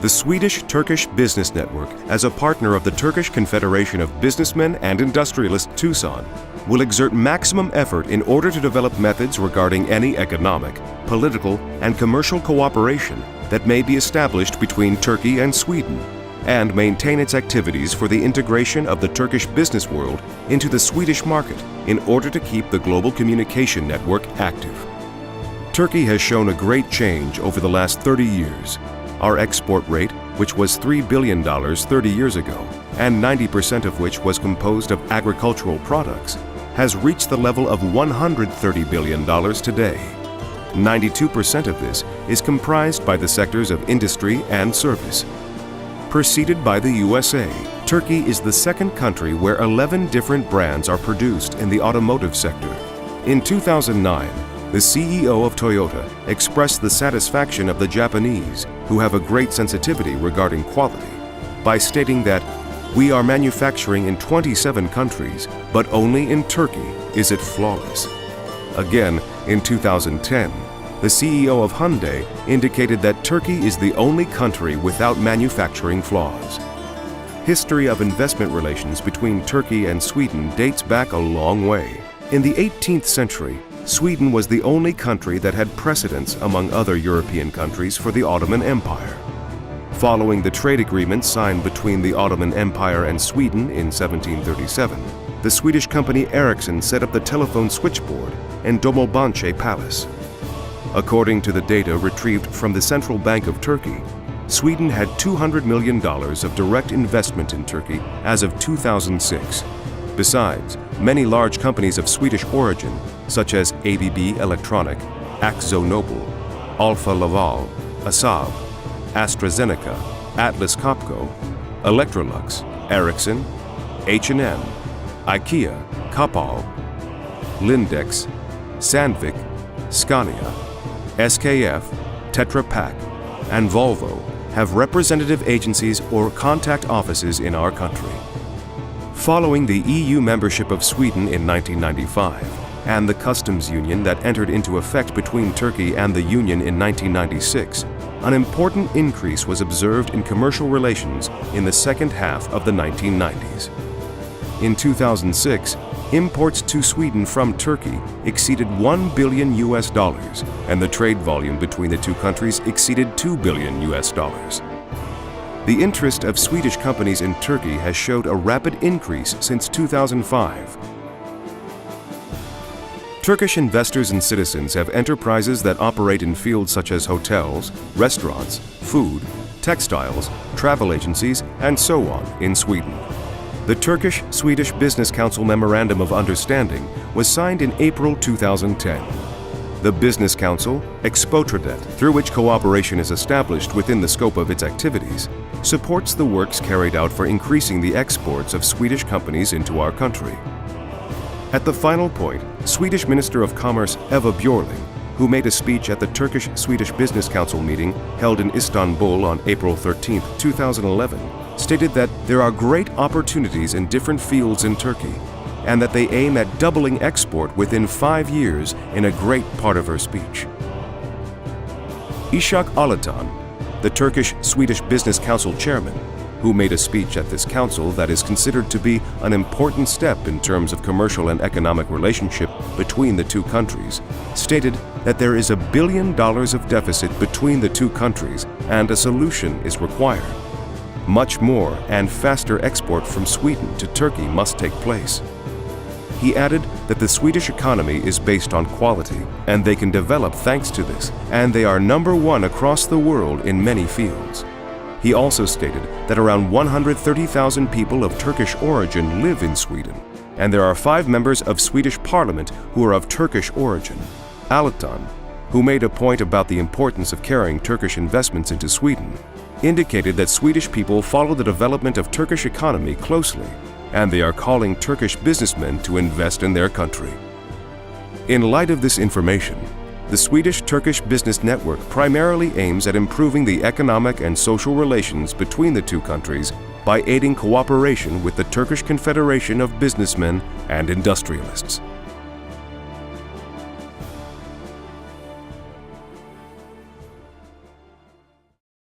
The Swedish Turkish Business Network, as a partner of the Turkish Confederation of Businessmen and Industrialists Tucson, will exert maximum effort in order to develop methods regarding any economic, political, and commercial cooperation that may be established between Turkey and Sweden, and maintain its activities for the integration of the Turkish business world into the Swedish market in order to keep the global communication network active. Turkey has shown a great change over the last 30 years. Our export rate, which was $3 billion 30 years ago, and 90% of which was composed of agricultural products, has reached the level of $130 billion today. 92% of this is comprised by the sectors of industry and service. Preceded by the USA, Turkey is the second country where 11 different brands are produced in the automotive sector. In 2009, the CEO of Toyota expressed the satisfaction of the Japanese, who have a great sensitivity regarding quality, by stating that we are manufacturing in 27 countries, but only in Turkey is it flawless. Again, in 2010, the CEO of Hyundai indicated that Turkey is the only country without manufacturing flaws. History of investment relations between Turkey and Sweden dates back a long way. In the 18th century, Sweden was the only country that had precedence among other European countries for the Ottoman Empire. Following the trade agreement signed between the Ottoman Empire and Sweden in 1737, the Swedish company Ericsson set up the telephone switchboard in Dolmabahce Palace. According to the data retrieved from the Central Bank of Turkey, Sweden had $200 million of direct investment in Turkey as of 2006. Besides, many large companies of Swedish origin, such as ABB Electronic, Akzo Nobel, Alfa Laval, Asab, AstraZeneca, Atlas Copco, Electrolux, Ericsson, H&M, IKEA, Kappahl, Lindex, Sandvik, Scania, SKF, Tetra Pak, and Volvo have representative agencies or contact offices in our country. Following the EU membership of Sweden in 1995 and the customs union that entered into effect between Turkey and the Union in 1996, an important increase was observed in commercial relations in the second half of the 1990s. In 2006, imports to Sweden from Turkey exceeded $1 billion and the trade volume between the two countries exceeded $2 billion. The interest of Swedish companies in Turkey has showed a rapid increase since 2005. Turkish investors and citizens have enterprises that operate in fields such as hotels, restaurants, food, textiles, travel agencies, and so on in Sweden. The Turkish-Swedish Business Council Memorandum of Understanding was signed in April 2010. The Business Council, Exportrådet, through which cooperation is established within the scope of its activities, supports the works carried out for increasing the exports of Swedish companies into our country. At the final point, Swedish Minister of Commerce Eva Björling, who made a speech at the Turkish-Swedish Business Council meeting held in Istanbul on April 13, 2011, stated that there are great opportunities in different fields in Turkey and that they aim at doubling export within 5 years in a great part of her speech. Ishak Alatan, the Turkish-Swedish Business Council chairman, who made a speech at this council that is considered to be an important step in terms of commercial and economic relationship between the two countries, stated that there is $1 billion of deficit between the two countries and a solution is required. Much more and faster export from Sweden to Turkey must take place. He added that the Swedish economy is based on quality and they can develop thanks to this, and they are #1 across the world in many fields. He also stated that around 130,000 people of Turkish origin live in Sweden, and there are 5 members of Swedish Parliament who are of Turkish origin. Alatan, who made a point about the importance of carrying Turkish investments into Sweden, indicated that Swedish people follow the development of Turkish economy closely, and they are calling Turkish businessmen to invest in their country. In light of this information, the Swedish Turkish Business Network primarily aims at improving the economic and social relations between the two countries by aiding cooperation with the Turkish Confederation of Businessmen and Industrialists.